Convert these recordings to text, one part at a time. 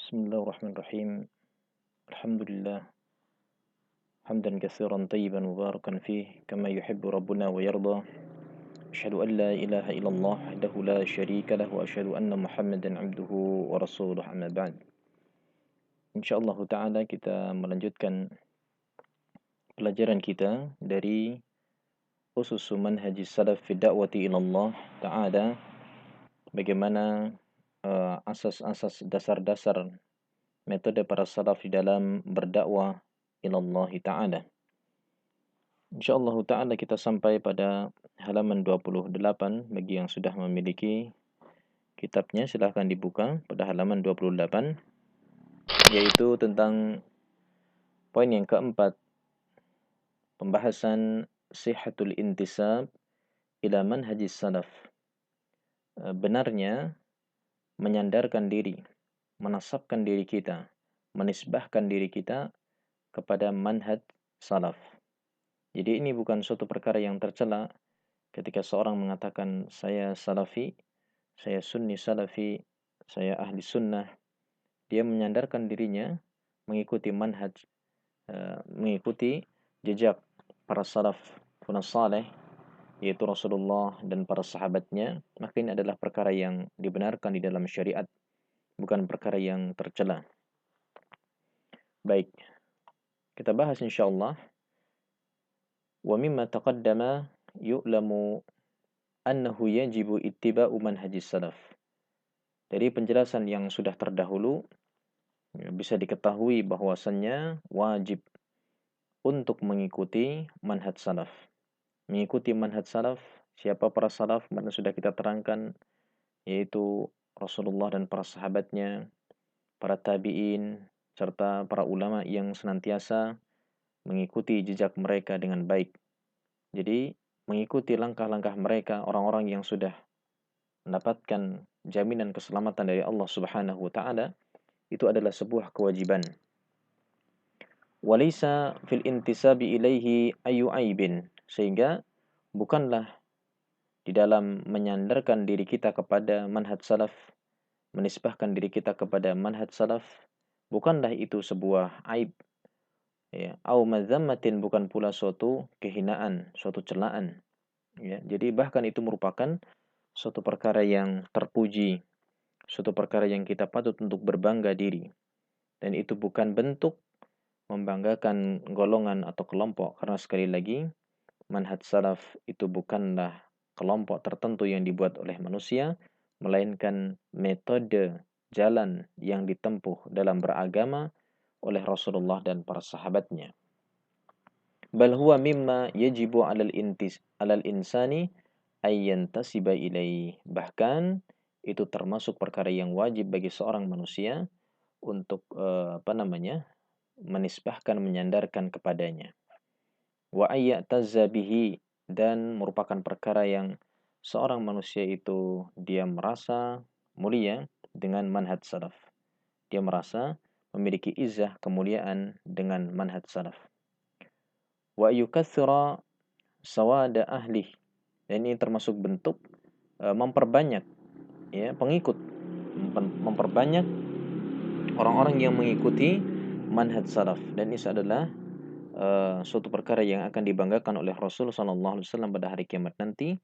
Bismillahirrahmanirrahim. Alhamdulillah hamdan katsiran tayyiban mubarakan fih kama yuhibbu rabbuna wa yarda. Asyhadu an la ilaha illallah wahdahu la syarika lah wa asyhadu anna Muhammadan abduhu wa rasuluh amma ba'd. Insyaallah taala kita melanjutkan pelajaran kita dari usus manhajis salaf fi da'wati ilallah taala, bagaimana asas-asas dasar-dasar metode para salaf di dalam berdakwah ilallah taala. Insyaallah ta'ala kita sampai pada halaman 28. Bagi yang sudah memiliki kitabnya silahkan dibuka pada halaman 28, yaitu tentang poin yang keempat, pembahasan sihhatul intisab ila manhajis salaf. Benarnya menyandarkan diri, menasabkan diri kita, menisbahkan diri kita kepada manhaj salaf. Jadi ini bukan suatu perkara yang tercela ketika seorang mengatakan saya salafi, saya sunni salafi, saya ahli sunnah. Dia menyandarkan dirinya mengikuti manhaj, mengikuti jejak para salaf saleh, yaitu Rasulullah dan para sahabatnya. Maka ini adalah perkara yang dibenarkan di dalam syariat, bukan perkara yang tercela. Baik, kita bahas insyaallah. Wa mimma taqaddama yu'lamu annahu yajibu ittiba'u manhajis salaf. Dari penjelasan yang sudah terdahulu, bisa diketahui bahwasannya wajib untuk mengikuti manhaj salaf. Mengikuti manhaj salaf, siapa para salaf? Mana sudah kita terangkan, yaitu Rasulullah dan para sahabatnya, para tabi'in, serta para ulama yang senantiasa mengikuti jejak mereka dengan baik. Jadi, mengikuti langkah-langkah mereka, orang-orang yang sudah mendapatkan jaminan keselamatan dari Allah Subhanahu wa taala, itu adalah sebuah kewajiban. Walaysa fil intisabi ilaihi ayu aibin, sehingga bukanlah di dalam menyandarkan diri kita kepada manhaj salaf, menisbahkan diri kita kepada manhaj salaf, bukanlah itu sebuah aib, ya, au madzammatin, bukan pula suatu kehinaan, suatu celaan, ya. Jadi bahkan itu merupakan suatu perkara yang terpuji, suatu perkara yang kita patut untuk berbangga diri. Dan itu bukan bentuk membanggakan golongan atau kelompok, karena sekali lagi manhaj salaf itu bukanlah kelompok tertentu yang dibuat oleh manusia, melainkan metode jalan yang ditempuh dalam beragama oleh Rasulullah dan para sahabatnya. Bal huwa mimma yajibu 'alal insani ayyantasiba ilaih. Bahkan itu termasuk perkara yang wajib bagi seorang manusia untuk menisbahkan, menyandarkan kepadanya. Wa ayyatazza bihi, dan merupakan perkara yang seorang manusia itu dia merasa mulia dengan manhaj salaf. Dia merasa memiliki izzah, kemuliaan dengan manhaj salaf. Wa yukatsira sawada ahli, dan ini termasuk bentuk memperbanyak, ya, pengikut, memperbanyak orang-orang yang mengikuti manhaj salaf. Dan ini adalah suatu perkara yang akan dibanggakan oleh Rasul sallallahu alaihi wasallam pada hari kiamat nanti.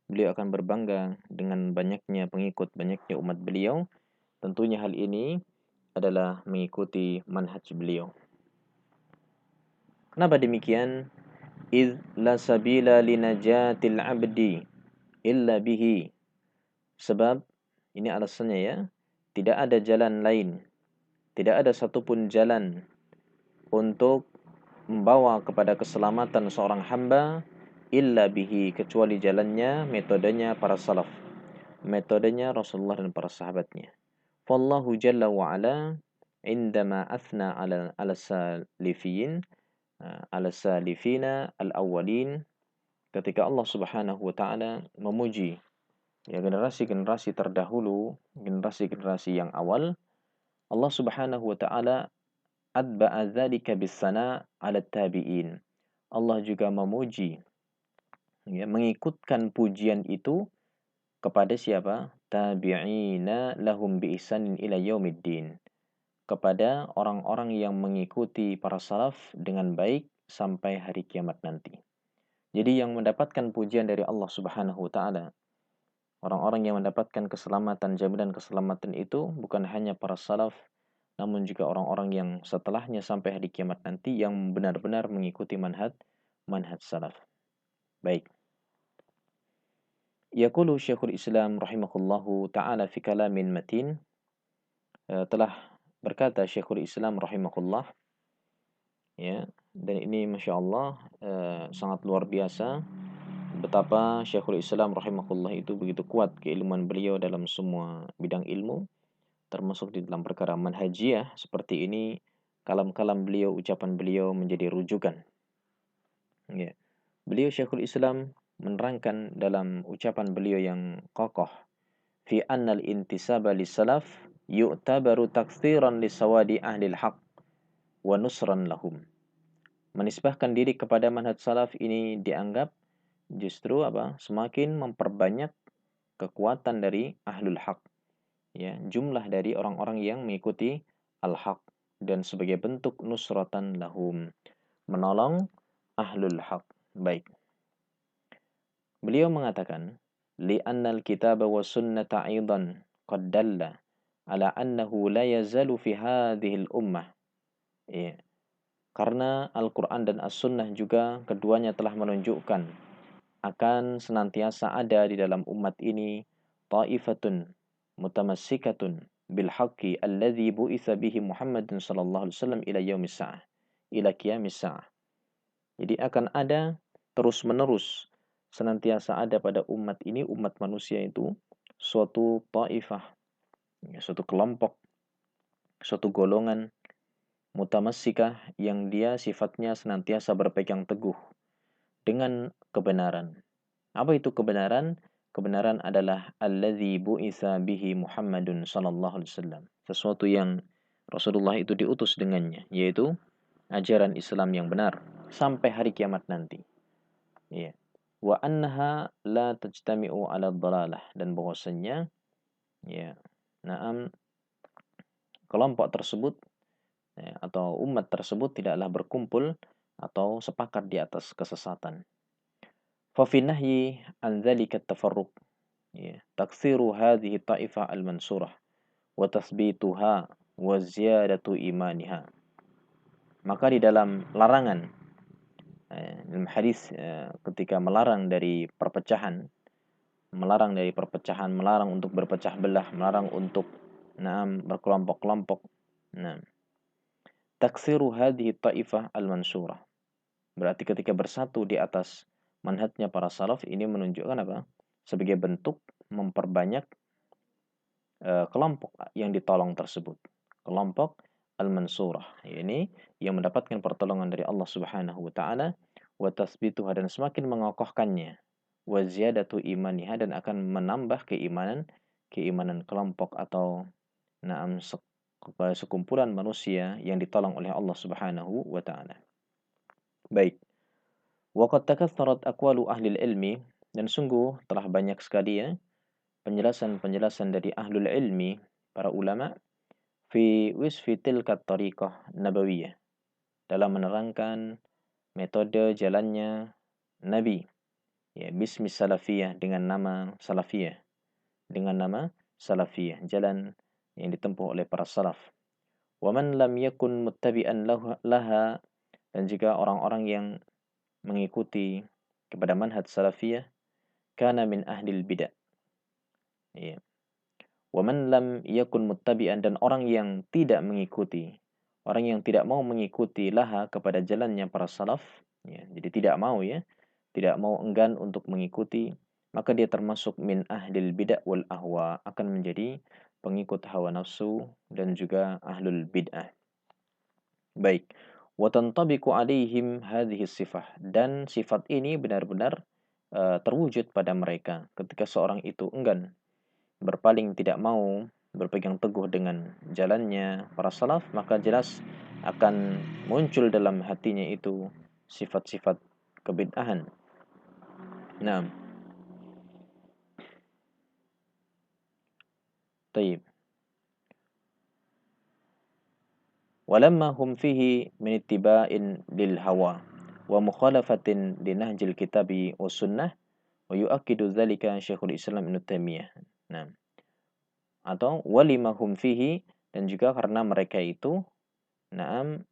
Beliau akan berbangga dengan banyaknya pengikut, banyaknya umat beliau. Tentunya hal ini adalah mengikuti manhaj beliau. Kenapa demikian? Idz la sabila linajatil abdi illa bihi. Sebab, ini alasannya ya, tidak ada jalan lain, tidak ada satupun jalan untuk membawa kepada keselamatan seorang hamba illa bihi, kecuali jalannya, metodenya para salaf, metodenya Rasulullah dan para sahabatnya. Wallahu jalla wa ala indama athna ala salifin, ala salifina al-awwalin, ketika Allah Subhanahu wa taala memuji, ya, generasi-generasi terdahulu, generasi-generasi yang awal, Allah Subhanahu wa taala atba'a dzalika bis-sana' 'ala tabi'in. Allah juga memuji, ya, mengikutkan pujian itu kepada siapa? Tabi'ina lahum bi ihsanin ila yaumiddin. kepada orang-orang yang mengikuti para salaf dengan baik sampai hari kiamat nanti. Jadi yang mendapatkan pujian dari Allah Subhanahu wa taala, orang-orang yang mendapatkan keselamatan, jaminan keselamatan itu bukan hanya para salaf, namun juga orang-orang yang setelahnya sampai hari kiamat nanti yang benar-benar mengikuti manhaj salaf. Baik. Yaqulu Syekhul Islam rahimahullahu taala fi kalamin matin, telah berkata Syekhul Islam rahimahullah, ya, dan ini Masya Allah sangat luar biasa betapa Syekhul Islam rahimahullah itu begitu kuat keilmuan beliau dalam semua bidang ilmu, termasuk di dalam perkara manhajiyah seperti ini. Kalam-kalam beliau, ucapan beliau menjadi rujukan, ya. Beliau Syekhul Islam menerangkan dalam ucapan beliau yang kokoh, fi annal intisaba lis-salaf yu'tabaru taksiran lisawadi ahlil haq wa nusran lahum. Menisbahkan diri kepada manhaj salaf ini dianggap justru semakin memperbanyak kekuatan dari ahlul haq, ya, jumlah dari orang-orang yang mengikuti al-haq, dan sebagai bentuk nusratan lahum, menolong ahlul haq. Baik. Beliau mengatakan, li'annal kitaba wa sunnata aidan qad dalla ala annahu la yazalu fi hadhil ummah. Ya. Karena Al-Quran dan As-Sunnah juga keduanya telah menunjukkan akan senantiasa ada di dalam umat ini ta'ifatun mutamassikatun bil haqqi alladhi bu'itha bihi Muhammadun sallallahu alaihi wasallam ila yaumis sa'ah, ila qiyamis sa'ah. Jadi akan ada terus-menerus, senantiasa ada pada umat ini, umat manusia itu, suatu ta'ifah, suatu kelompok, suatu golongan mutamassikah yang dia sifatnya senantiasa berpegang teguh dengan kebenaran. Apa itu kebenaran? Kebenaran adalah alladzi bu'itsa bihi Muhammadun sallallahu alaihi wasallam. Sesuatu yang Rasulullah itu diutus dengannya, yaitu ajaran Islam yang benar sampai hari kiamat nanti. Ya. Wa annaha la tajtami'u 'ala dhalalah, dan bahwasanya, ya, na'am, kelompok tersebut, ya, atau umat tersebut tidaklah berkumpul atau sepakat di atas kesesatan. Fa fi nahyi an dzalika tafarruq, ya, taksiru hadhihi ta'ifah al-mansurah wa tathbituha wa ziyadatu imaniha. Maka di dalam larangan dalam hadis ketika melarang dari perpecahan, melarang untuk berpecah belah, melarang untuk berkelompok-kelompok. Nah, taksiru hadhihi ta'ifah al-mansurah, berarti ketika bersatu di atas manhajnya para salaf ini menunjukkan apa? Sebagai bentuk memperbanyak kelompok yang ditolong tersebut. Kelompok al-mansurah, ini yang mendapatkan pertolongan dari Allah Subhanahu wa taala, wa tatsbituha, dan semakin mengokohkannya, wa ziyadatu imaniha, dan akan menambah keimanan kelompok atau sekumpulan manusia yang ditolong oleh Allah Subhanahu wa taala. Baik. Wa qad takaththarat aqwalu ahli ilmi, dan sungguh telah banyak sekali, ya, penjelasan-penjelasan dari ahlul ilmi, para ulama, fi wisfi tilka tariqah nabawiyah, dalam menerangkan metode jalannya Nabi, ya, bismi salafiyah, dengan nama salafiyah, jalan yang ditempuh oleh para salaf. Wa man lam yakun muttabi'an laha, dan juga orang-orang yang mengikuti kepada manhaj salafiyah, kana min ahlil bid'ah. Ya. Wa man lam yakun muttabi'an, dan orang yang tidak mengikuti, orang yang tidak mau mengikuti laha kepada jalannya para salaf, ya, jadi tidak mau, ya, tidak mau, enggan untuk mengikuti, maka dia termasuk min ahlil bid'ah wal ahwa, akan menjadi pengikut hawa nafsu dan juga ahlul bid'ah. Baik. Wa tantabiqu alaihim hadhihi sifah, dan sifat ini benar-benar terwujud pada mereka ketika seorang itu enggan, berpaling, tidak mau berpegang teguh dengan jalannya para salaf, maka jelas akan muncul dalam hatinya itu sifat-sifat kebid'ahan. Nah, taib. walamma hum fihi min ittiba'in lil hawa wa mukhalafatin li nahjil kitabi was sunnah wa yu'akkidu dzalika Syekhul Islam Ibnu Taimiyah. Nah, atau walima hum fihi, dan juga karena mereka itu na'am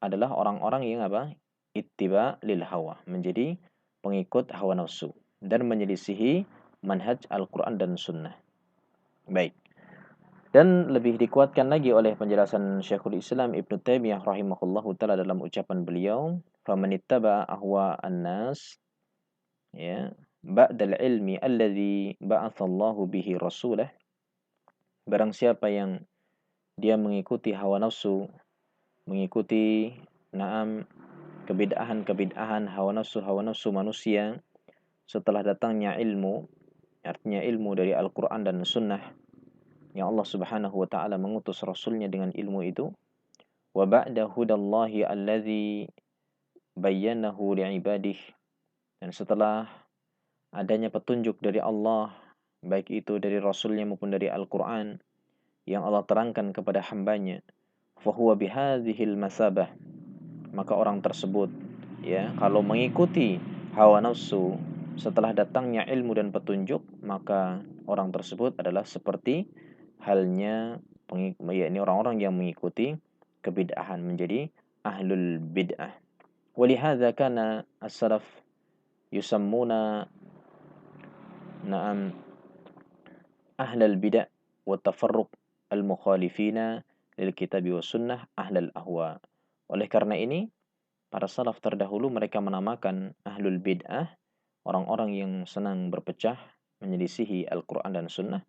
adalah orang-orang yang apa? Ittiba lil hawa, menjadi pengikut hawa nafsu dan menyelisihi manhaj Al-Qur'an dan Sunnah. Baik. Dan lebih dikuatkan lagi oleh penjelasan Syekhul Islam Ibnu Taimiyah rahimahullahu taala dalam ucapan beliau, "Famanittaba'a ahwa'an nas" ya, "ba'dal ilmi alladzi ba'atsallahu bihi rasulah." Barang siapa yang dia mengikuti hawa nafsu, mengikuti na'am kebid'ahan hawa nafsu manusia setelah datangnya ilmu, artinya ilmu dari Al-Qur'an dan Sunnah yang Allah Subhanahu wa taala mengutus rasulnya dengan ilmu itu, wa ba'da hudallahi allazi bayyanahu li'ibadih, dan setelah adanya petunjuk dari Allah, baik itu dari rasulnya maupun dari Al-Qur'an yang Allah terangkan kepada hambanya, fa huwa bihadzihil masabah, maka orang tersebut ya kalau mengikuti hawa nafsu setelah datangnya ilmu dan petunjuk, maka orang tersebut adalah seperti halnya yakni orang-orang yang mengikuti kebid'ahan, menjadi ahlul bid'ah. Walihadza kana as-salaf yusammuna na'am ahlal bid'ah wa tafarruq al-mukhalifina lil kitabi was sunnah ahlal ahwa. Oleh karena ini, para salaf terdahulu mereka menamakan ahlul bid'ah, orang-orang yang senang berpecah, menyelisihi Al-Quran dan Sunnah,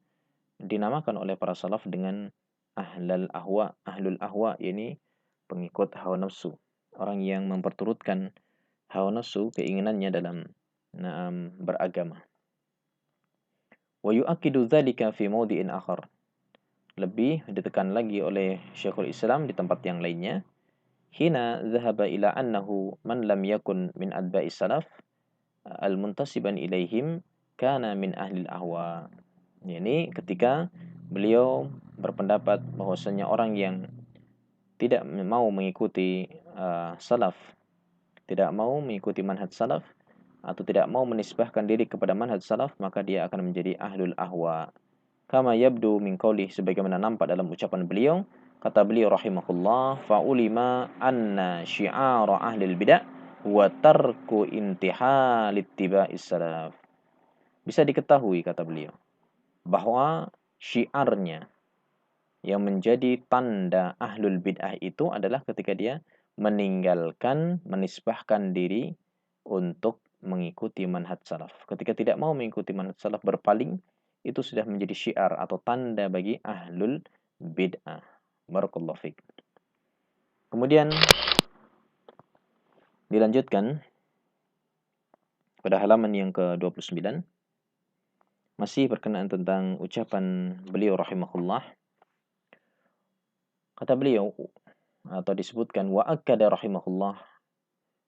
dinamakan oleh para salaf dengan ahlul ahwa, yakni pengikut hawa nafsu, orang yang memperturutkan hawa nafsu, keinginannya dalam beragama. Wa yu'akkidu dzalika fi mawdi'in akhar. Lebih ditekan lagi oleh Syekhul Islam di tempat yang lainnya, hina dhahaba ila annahu man lam yakun min atba'is salaf al-muntasiban ilaihim kana min ahlil ahwa. Ini ketika beliau berpendapat bahwasanya orang yang tidak mau mengikuti salaf, tidak mau mengikuti manhaj salaf, atau tidak mau menisbahkan diri kepada manhaj salaf, maka dia akan menjadi ahlul ahwa. Kama yabdu min qaulih, sebagaimana nampak dalam ucapan beliau, kata beliau rahimahullah, fa'ulima anna syi'ara ahlil bid'ah wa tarku intihal ittiba'is salaf. Bisa diketahui, kata beliau, bahwa syiarnya yang menjadi tanda ahlul bid'ah itu adalah ketika dia meninggalkan, menisbahkan diri untuk mengikuti manhaj salaf. Ketika tidak mau mengikuti manhaj salaf, berpaling, itu sudah menjadi syiar atau tanda bagi ahlul bid'ah. Barakallahu fiik. Kemudian dilanjutkan pada halaman yang ke-29, masih berkenaan tentang ucapan beliau rahimahullah. Kata beliau, atau disebutkan, wa akkada rahimahullah,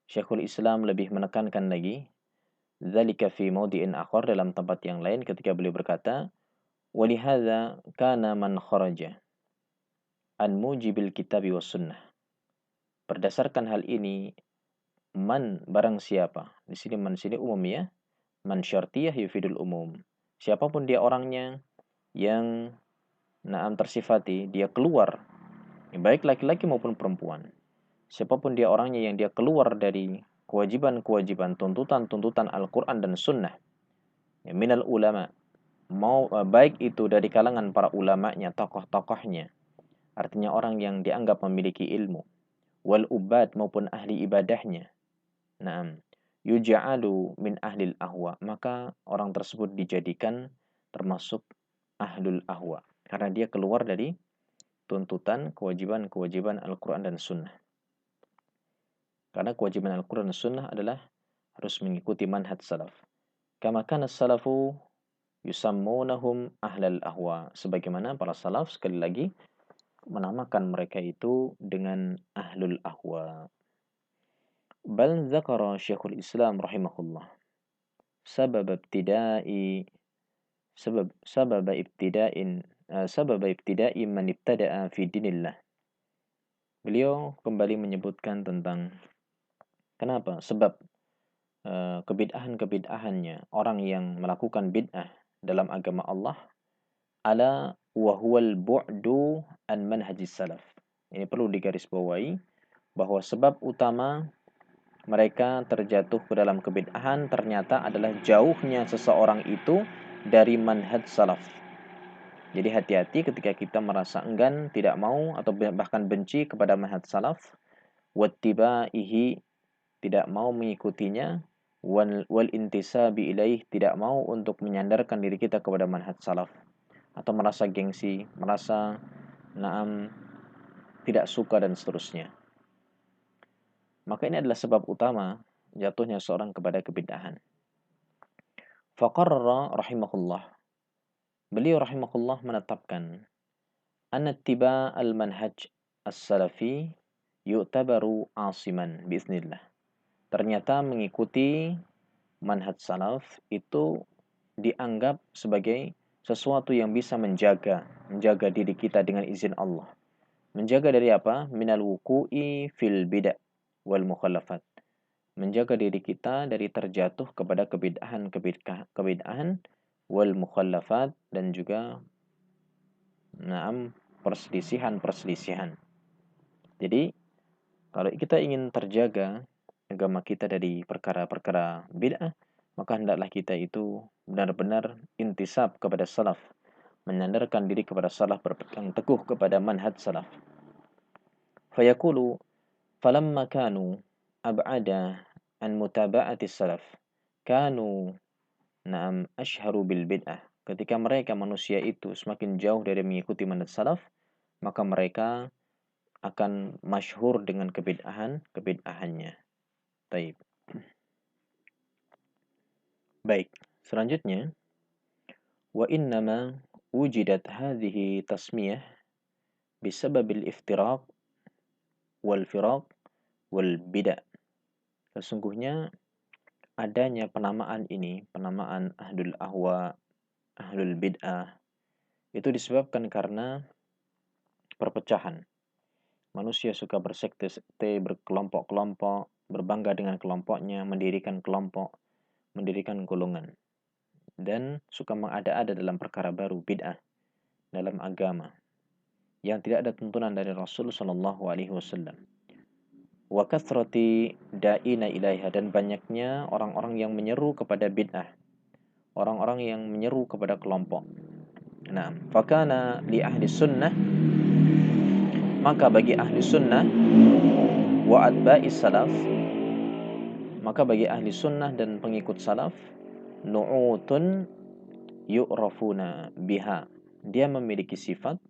Syekhul Islam lebih menekankan lagi, dzalika fi mawdi'in akhar, dalam tempat yang lain ketika beliau berkata, walihadza kana man kharaja an mujibil kitabi was sunnah. Berdasarkan hal ini, man barang siapa, di sini man sini umum ya, man syartiyah yufidul umum. Siapapun dia orangnya yang tersifati dia keluar, baik laki-laki maupun perempuan. Siapapun dia orangnya yang dia keluar dari kewajiban-kewajiban, tuntutan-tuntutan Al-Quran dan Sunnah, ya, minal ulama, baik itu dari kalangan para ulamanya, tokoh-tokohnya, artinya orang yang dianggap memiliki ilmu, wal ubad maupun ahli ibadahnya, yuja'alu min ahlil ahwa, maka orang tersebut dijadikan termasuk ahlul ahwa, karena dia keluar dari tuntutan kewajiban-kewajiban Al-Quran dan Sunnah. Karena kewajiban Al-Quran dan Sunnah adalah harus mengikuti manhaj salaf. Kama kana salafu yusammunahum ahlal ahwa. Sebagaimana para salaf sekali lagi menamakan mereka itu dengan ahlul ahwa. Bal zakara Syekhul Islam rahimahullah sabab ibtida'i man ibtada'a fi dinillah. beliau kembali menyebutkan tentang kenapa sebab kebid'ahan-kebid'ahannya orang yang melakukan bid'ah dalam agama Allah, ala wa huwal bu'du an manhajis salaf. Ini perlu digarisbawahi bahwa sebab utama mereka terjatuh ke dalam kebid'ahan ternyata adalah jauhnya seseorang itu dari manhaj salaf. Jadi hati-hati ketika kita merasa enggan, tidak mau atau bahkan benci kepada manhaj salaf, wattibaihi, tidak mau mengikutinya, wal intisabi ilaih, tidak mau untuk menyandarkan diri kita kepada manhaj salaf, atau merasa gengsi, merasa naam tidak suka dan seterusnya. Maka ini adalah sebab utama jatuhnya seorang kepada kebid'ahan. Faqarrara rahimahullah, beliau rahimahullah menetapkan anna ittiba' al-manhaj as-salafi yu'tabaru asiman biiznillah. Ternyata mengikuti manhaj salaf itu dianggap sebagai sesuatu yang bisa menjaga diri kita dengan izin Allah. Menjaga dari apa? Minal wuku'i fil bid'ah wal mukhallafat. Menjaga diri kita dari terjatuh kepada kebid'ahan wal mukhallafat, dan juga perselisihan. Jadi kalau kita ingin terjaga agama kita dari perkara-perkara bid'ah, maka hendaklah kita itu benar-benar intisab kepada salaf, menyandarkan diri kepada salaf, berpegang teguh kepada manhaj salaf. Fayaqulu falamma kanu ab'ada an mutaba'ati salaf kanu ashharu bil bid'ah. Ketika mereka manusia itu semakin jauh dari mengikuti manhaj salaf, maka mereka akan masyhur dengan kebid'ahannya. Baik. Baik, selanjutnya wa innama wujidat hadhihi tasmiyah bisababil iftiraq wal firaq wal bid'ah. Sesungguhnya adanya penamaan ini, penamaan ahlul ahwa, ahlul bid'ah, itu disebabkan karena perpecahan. Manusia suka bersekte-sekte, berkelompok-kelompok, berbangga dengan kelompoknya, mendirikan kelompok, mendirikan golongan, dan suka mengada-ada dalam perkara baru, bid'ah, dalam agama yang tidak ada tuntunan dari Rasul Shallallahu Alaihi Wasallam. Wa kathrati da'ina ilaiha, dan banyaknya orang-orang yang menyeru kepada bid'ah, orang-orang yang menyeru kepada kelompok. Nah, fakana li ahli sunnah, maka bagi ahli sunnah, wa atba'is salaf, maka bagi ahli sunnah dan pengikut salaf, nu'utun yu'rafuna biha, dia memiliki sifat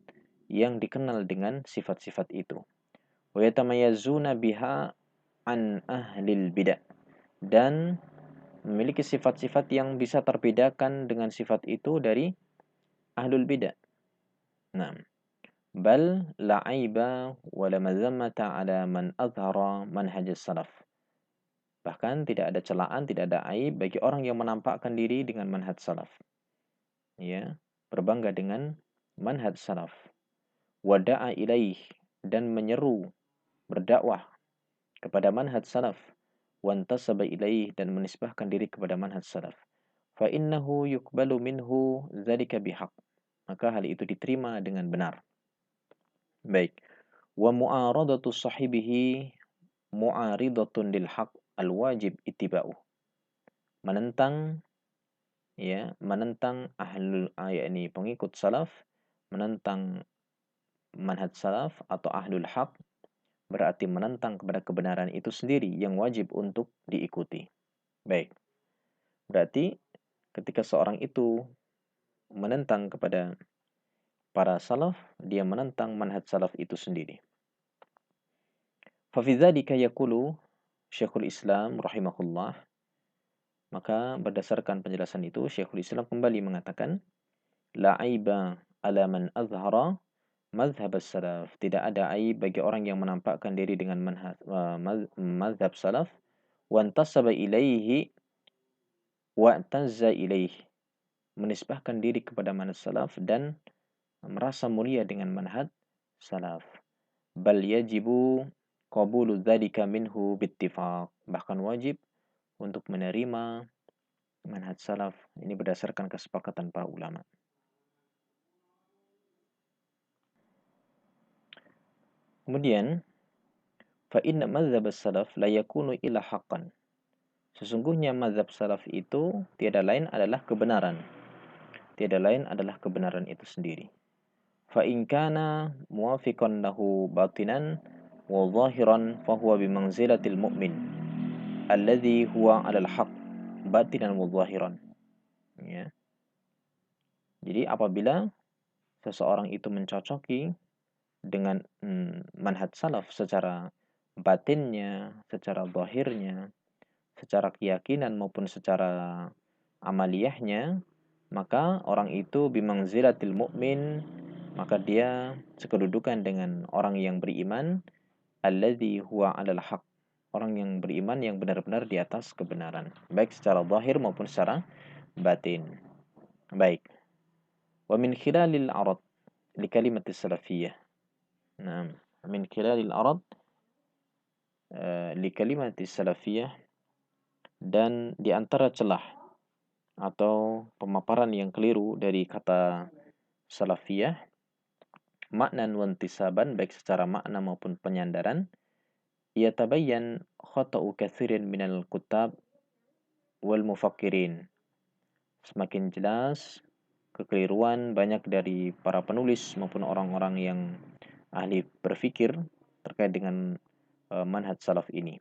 yang dikenal dengan sifat-sifat itu. Wa yatamayyazuna biha an ahlil bid'ah, dan memiliki sifat-sifat yang bisa terbedakan dengan sifat itu dari ahlul bid'ah. Nah, bal la aiba wa la mazammata ala man azhara manhaj salaf. Bahkan tidak ada celaan, tidak ada aib bagi orang yang menampakkan diri dengan manhaj salaf. Ya, berbangga dengan manhaj salaf. Wada'a ilaih, dan menyeru, berdakwah kepada manhaj salaf. Wantasaba ilaih, dan menisbahkan diri kepada manhaj salaf. Fa innahu yuqbalu minhu dzalika bihaq, maka hal itu diterima dengan benar. Baik. Wa mu'aradatu sahibihi mu'aridatun lil haq al-wajib ittiba'uh. Menentang ahlul yakni pengikut salaf, menentang manhaj salaf atau ahlul haq, berarti menentang kepada kebenaran itu sendiri yang wajib untuk diikuti. Baik. Berarti ketika seorang itu menentang kepada para salaf, dia menentang manhaj salaf itu sendiri. Fa fi dzalika yaqulu Syekhul Islam rahimahullah, maka berdasarkan penjelasan itu Syekhul Islam kembali mengatakan, la aiba ala man azhara mazhab salaf, tidak ada aib bagi orang yang menampakkan diri dengan mazhab salaf, wa antasaba ilaihi wa tazza ilaihi, menisbahkan diri kepada manhaj salaf dan merasa mulia dengan manhaj salaf. bal yajibu qabulu dzalika minhu bittifaq. Bahkan wajib untuk menerima manhaj salaf ini berdasarkan kesepakatan para ulama. Kemudian, fa inna madzhab salaf la yakunu illa haqqan. Sesungguhnya mazhab salaf itu tiada lain adalah kebenaran. Tiada lain adalah kebenaran itu sendiri. Fa in kana muwafiqan lahu batinan wa zahiran fa huwa bi manzilatil mu'min alladhi huwa 'alal haqq batinan wa zahiran. Ya. Jadi apabila seseorang itu mencocoki dengan manhaj salaf secara batinnya, secara zahirnya, secara keyakinan maupun secara amaliyahnya, maka orang itu bimangzilatil mu'min, maka dia sekedudukan dengan orang yang beriman, alladzi huwa 'alal haq, orang yang beriman yang benar-benar di atas kebenaran, baik secara zahir maupun secara batin. Baik. Wa min khilalil arad li kalimatis salafiyah. Nah, min khilalil arad li kalimatis salafiyah, dan di antara celah atau pemaparan yang keliru dari kata salafiyah, maknan wantisaban, baik secara makna maupun penyandaran, yatabayyan khata'u katsirin minal kutab wal mufakkirin. Semakin jelas kekeliruan banyak dari para penulis maupun orang-orang yang ahli berfikir terkait dengan manhaj salaf ini.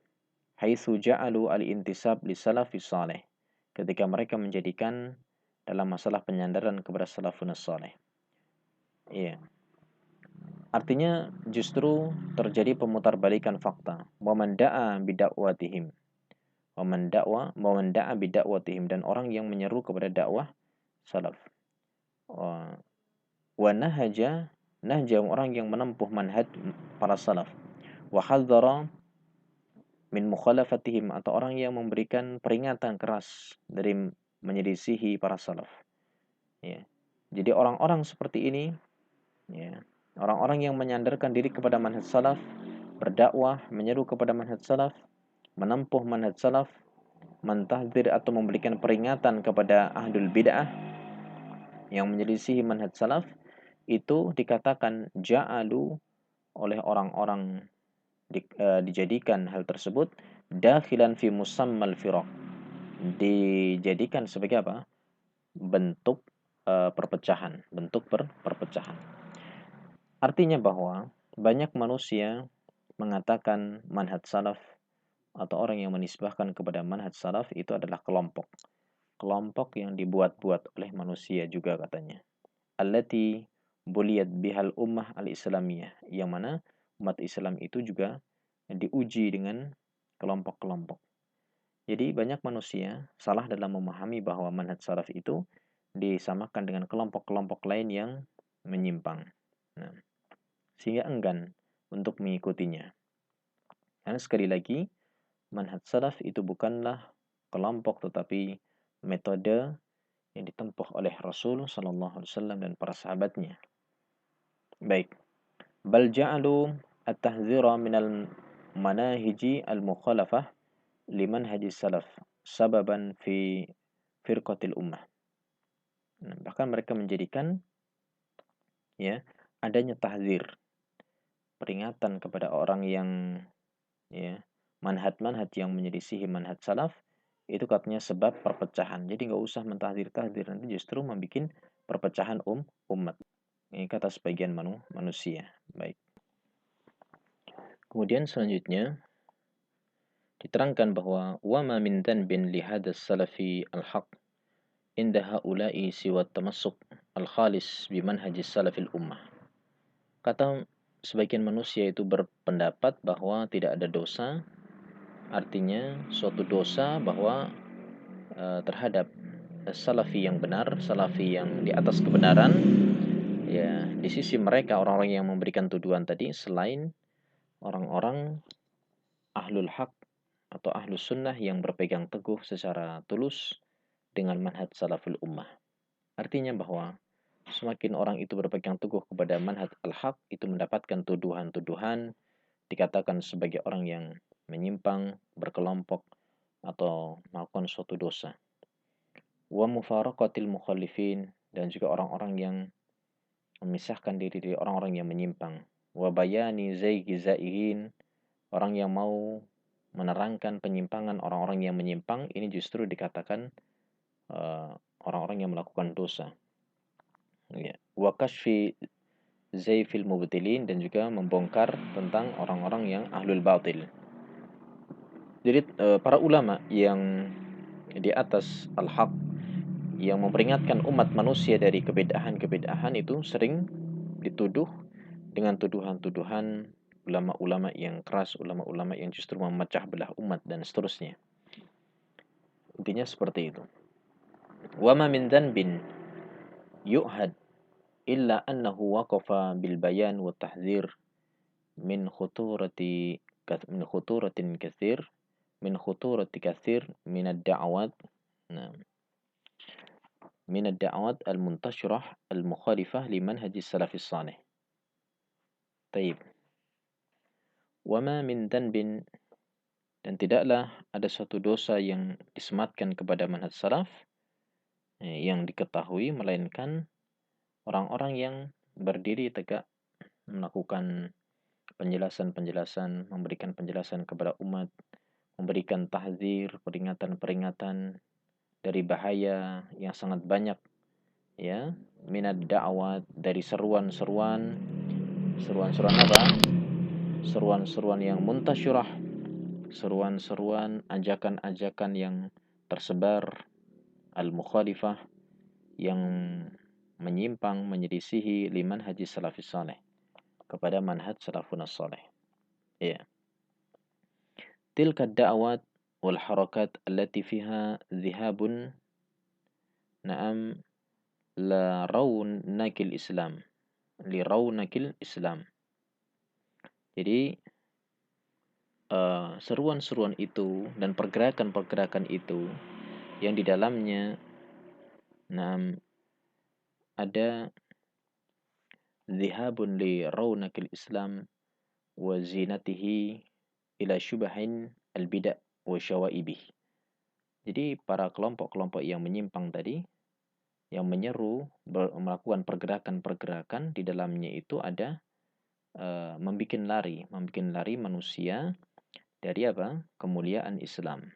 Haitsu ja'alu al-intisab li salafis saleh, ketika mereka menjadikan dalam masalah penyandaran kepada salafun saleh. Iya. Artinya justru terjadi pemutarbalikan fakta. Wa man da'a bidakwatihim. Wa man da'a bidakwatihim, dan orang yang menyeru kepada dakwah salaf. Wa nahaja orang yang menempuh manhaj para salaf. Wa hadzara min mukhalafatihim, atau orang yang memberikan peringatan keras dari menyelisihi para salaf. Ya. Jadi orang-orang seperti ini, ya, orang-orang yang menyandarkan diri kepada manhaj salaf, berdakwah, menyeru kepada manhaj salaf, menempuh manhaj salaf, mentahdzir atau memberikan peringatan kepada ahlul bid'ah yang menyelisihi manhaj salaf, itu dikatakan ja'alu oleh orang-orang dijadikan hal tersebut dakhilan fi musammal firaq, dijadikan sebagai apa? Bentuk perpecahan, bentuk perpecahan. Artinya bahwa banyak manusia mengatakan manhaj salaf atau orang yang menisbahkan kepada manhaj salaf itu adalah kelompok. Kelompok yang dibuat-buat oleh manusia juga katanya. Allati buliyat bihal ummah al-islamiyah, yang mana umat Islam itu juga diuji dengan kelompok-kelompok. Jadi banyak manusia salah dalam memahami bahwa manhaj salaf itu disamakan dengan kelompok-kelompok lain yang menyimpang. Nah, sehingga enggan untuk mengikutinya. Karena sekali lagi, manhaj salaf itu bukanlah kelompok tetapi metode yang ditempuh oleh Rasul sallallahu alaihi wasallam dan para sahabatnya. Baik. Bal ja'alu at-tahdzira minal manahiji al-mukhalafah liman hadis salaf sababan fi firqatil ummah. Nah, bahkan mereka menjadikan ya adanya tahdzir, peringatan kepada orang yang ya manhaj-manhaj yang menyelisihi manhaj salaf, itu katanya sebab perpecahan. Jadi nggak usah mentahdzir-tahdzir, nanti justru membuat perpecahan umat. Ini kata sebagian manusia. Baik. Kemudian selanjutnya diterangkan bahwa wa ma min dhanbin li hadas salafi al-haq inda haula'i siwa tamassuk al-khalis bi manhajis salafil ummah. Kata sebagian manusia itu berpendapat bahwa tidak ada dosa, artinya suatu dosa bahwa terhadap salafi yang benar, salafi yang di atas kebenaran, ya di sisi mereka orang-orang yang memberikan tuduhan tadi, selain orang-orang ahlul haq atau ahlus sunnah yang berpegang teguh secara tulus dengan manhaj salaful ummah. Artinya bahwa semakin orang itu berpegang teguh kepada manhaj al-haq, itu mendapatkan tuduhan-tuduhan, dikatakan sebagai orang yang menyimpang, berkelompok, atau melakukan suatu dosa. Wa mufaraqatil mukhalifin, dan juga orang-orang yang memisahkan diri dari orang-orang yang menyimpang. Wa bayani zaigi zaihin, orang yang mau menerangkan penyimpangan orang-orang yang menyimpang, ini justru dikatakan eh, orang-orang yang melakukan dosa. Ya. Wa kashfi zaifil mubtilin, dan juga membongkar tentang orang-orang yang ahlul batil. Jadi para ulama yang di atas al-haq, yang memperingatkan umat manusia dari kebedahan-kebedahan, itu sering dituduh dengan tuduhan-tuduhan ulama-ulama yang keras, ulama-ulama yang justru memecah belah umat dan seterusnya. Intinya seperti itu. Wa ma min dhanbin yu'had illa annahu waqafa bil bayan wa tahdzir min khuturati min khuturatin katsir min khuturati katsir min ad-da'awat. Nah, min ad-da'awat al-muntashirah al-mukhalifah limanhaj salafis salih. Taib. Wa ma min dhanbin, dan tidaklah ada suatu dosa yang disematkan kepada manhaj salaf yang diketahui, melainkan orang-orang yang berdiri tegak melakukan penjelasan-penjelasan, memberikan penjelasan kepada umat, memberikan tahzir, peringatan-peringatan dari bahaya yang sangat banyak, ya, minad da'wat, dari seruan-seruan. Seruan-seruan apa? Seruan-seruan yang muntasyirah, seruan-seruan, ajakan-ajakan yang tersebar, al-mukhalifah, yang menyimpang, menyelisihi liman haji salafis saleh, kepada manhaj salafun saleh. Ya. Tilka da'wat wal harakat allati fiha dhihabun na'am la rawnakil Islam, li rawnakil Islam. Jadi seruan-seruan itu dan pergerakan-pergerakan itu yang di dalamnya ada dhihabun li rawnakil Islam wa zinatihi ila syubahin al-bid'ah wa syawaibih. Jadi para kelompok-kelompok yang menyimpang tadi, yang menyeru melakukan pergerakan-pergerakan, di dalamnya itu ada membuat lari manusia dari apa? Kemuliaan Islam.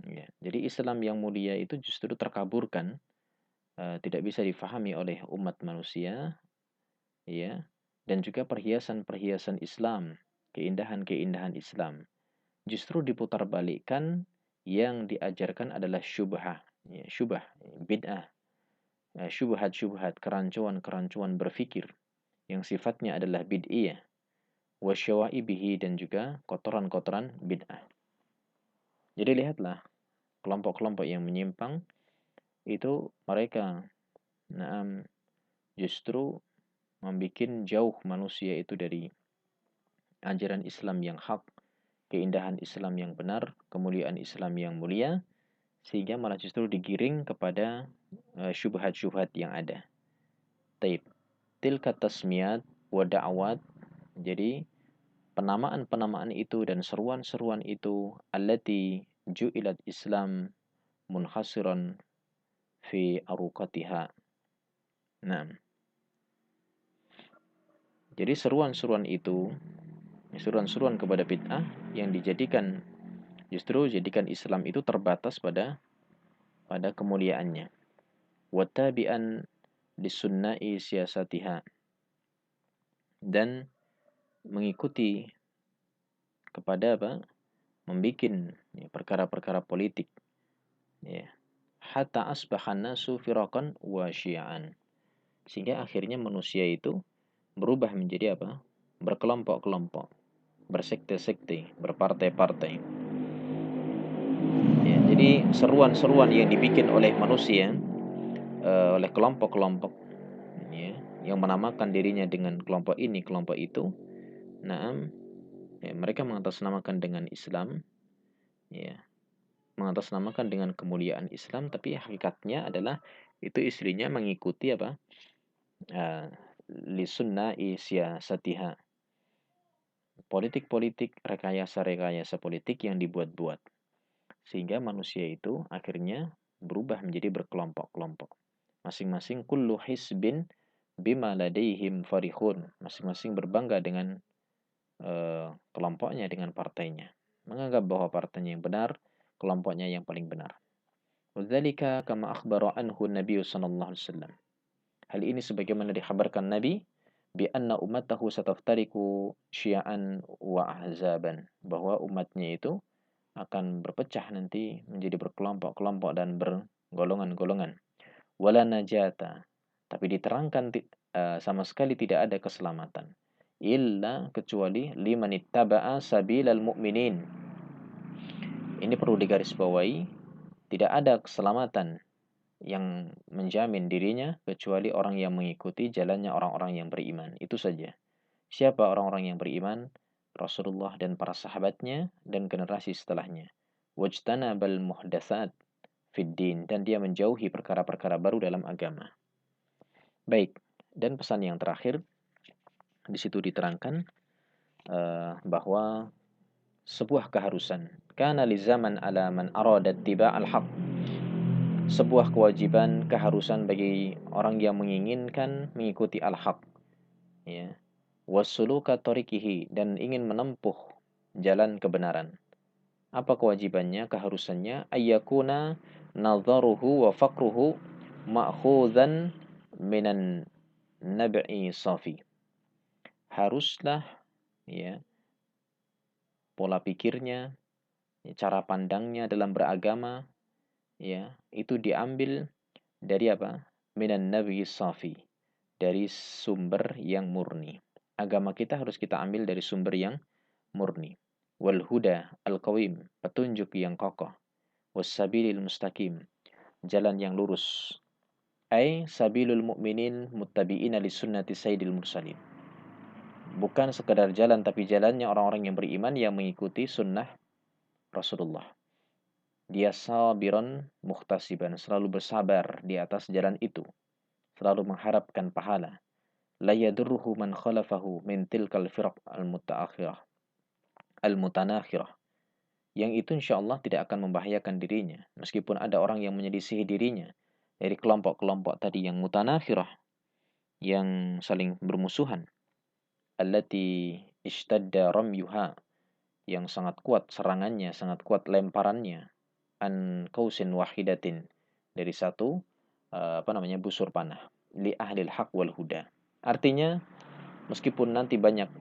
Ya. Jadi Islam yang mulia itu justru terkaburkan, tidak bisa difahami oleh umat manusia, ya. Dan juga perhiasan-perhiasan Islam, keindahan-keindahan Islam, justru diputarbalikkan, yang diajarkan adalah syubhah, ya, syubhah, bid'ah, syubhat-syubhat, kerancuan-kerancuan berfikir yang sifatnya adalah bid'iyah, wasyawaibihi, dan juga kotoran-kotoran bid'ah. Jadi lihatlah kelompok-kelompok yang menyimpang itu, mereka justru membuat jauh manusia itu dari ajaran Islam yang hak, keindahan Islam yang benar, kemuliaan Islam yang mulia, sehingga malah justru digiring kepada syubhat-syubhat yang ada. Taib. Tilka tasmiyat wa da'awat. Jadi penamaan-penamaan itu dan seruan-seruan itu, allati ju'ilat Islam munhasiran fi arukatiha. Nah, jadi seruan-seruan itu, seruan-seruan kepada bid'ah, yang justru jadikan Islam itu terbatas pada kemuliaannya. Wattabi'an lisunnai siasatiha, dan mengikuti kepada apa? Membikin perkara-perkara politik, ya. Hatta asbahan nasu firaqan wa syi'an, sehingga akhirnya manusia itu berubah menjadi apa? Berkelompok-kelompok, bersekte-sekte, berpartai-partai. Ya, jadi seruan-seruan yang dibikin oleh manusia, oleh kelompok-kelompok, ya, yang menamakan dirinya dengan kelompok ini, kelompok itu, mereka mengatasnamakan dengan Islam, ya, mengatasnamakan dengan kemuliaan Islam, tapi hakikatnya adalah itu istrinya mengikuti apa? Li sunnai siyasatiha. Politik-politik, rekayasa-rekayasa politik yang dibuat-buat. Sehingga manusia itu akhirnya berubah menjadi berkelompok-kelompok. Masing-masing kullu hisbin bima ladaihim farihun. Masing-masing berbangga dengan kelompoknya, dengan partainya. Menganggap bahwa partainya yang benar, kelompoknya yang paling benar. Wadzalika kama akhbara anhu Nabi sallallahu alaihi wasallam. Hal ini sebagaimana dikhabarkan Nabi bi anna ummatahu sataftariku syi'an wa ahzaban, bahwa umatnya itu akan berpecah nanti menjadi berkelompok-kelompok dan bergolongan-golongan. Wala najata, tapi diterangkan sama sekali tidak ada keselamatan illa kecuali liman ittaba'a sabilal mu'minin. Ini perlu digarisbawahi, tidak ada keselamatan yang menjamin dirinya kecuali orang yang mengikuti jalannya orang-orang yang beriman. Itu saja. Siapa orang-orang yang beriman? Rasulullah dan para sahabatnya dan generasi setelahnya. Wajtanabal muhdatsat fid din, dan dia menjauhi perkara-perkara baru dalam agama. Baik, dan pesan yang terakhir di situ diterangkan bahwa sebuah keharusan kana li zaman ala man arada ittiba'al haq, sebuah kewajiban, keharusan bagi orang yang menginginkan mengikuti al-haq, ya, wasuluka tariqihi, dan ingin menempuh jalan kebenaran. Apa kewajibannya, keharusannya? Ayyakuna nadharuhu wa faqruhu ma'khudhan minan nab'i safi. Haruslah, ya, pola pikirnya, cara pandangnya dalam beragama, ya, itu diambil dari apa? Minan nab'i safi, dari sumber yang murni. Agama kita harus kita ambil dari sumber yang murni. Wal huda al-qawim, petunjuk yang kokoh. Was sabilil mustaqim, jalan yang lurus. Ai sabilul mu'minin muttabi'ina li sunnati sayyidil mursalin. Bukan sekadar jalan, tapi jalannya orang-orang yang beriman yang mengikuti sunnah Rasulullah. Dia sabiron muhtasiban, selalu bersabar di atas jalan itu, selalu mengharapkan pahala. La yadurruhu man khalafahu min tilkal firaq al-mutanakhirah. Yang itu insya Allah tidak akan membahayakan dirinya, meskipun ada orang yang menyelisihi dirinya dari kelompok-kelompok tadi yang mutanakhirah, yang saling bermusuhan. Allati ishtadda ramyuha, yang sangat kuat serangannya, sangat kuat lemparannya, an kausin wahidatin, dari satu busur panah, li ahlil haq wal huda. Artinya, meskipun nanti banyak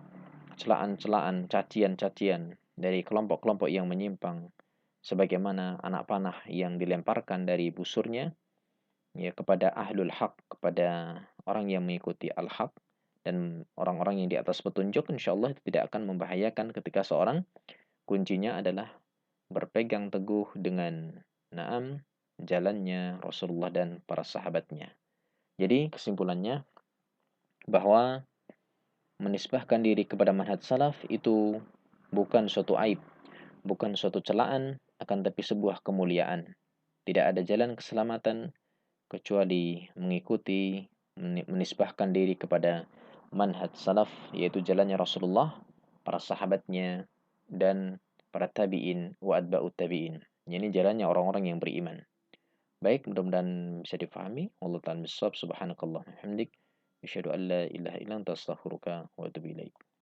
celaan-celaan, cacian-cacian dari kelompok-kelompok yang menyimpang, sebagaimana anak panah yang dilemparkan dari busurnya, ya, kepada ahlul haq, kepada orang yang mengikuti al-haq dan orang-orang yang di atas petunjuk, insyaallah itu tidak akan membahayakan ketika seorang kuncinya adalah berpegang teguh dengan jalannya Rasulullah dan para sahabatnya. Jadi kesimpulannya bahwa menisbahkan diri kepada manhaj salaf itu bukan suatu aib, bukan suatu celaan, akan tapi sebuah kemuliaan. Tidak ada jalan keselamatan kecuali mengikuti, menisbahkan diri kepada manhaj salaf, yaitu jalannya Rasulullah, para sahabatnya, dan para tabi'in wa atba'ut tabi'in. Ini jalannya orang-orang yang beriman. Baik, mudah-mudahan bisa difahami. Wallahu ta'ala bissawab. Subhanakallah. Hamdik. Asyhadu an la ilaha illa anta astaghfiruka wa atubu ilaik.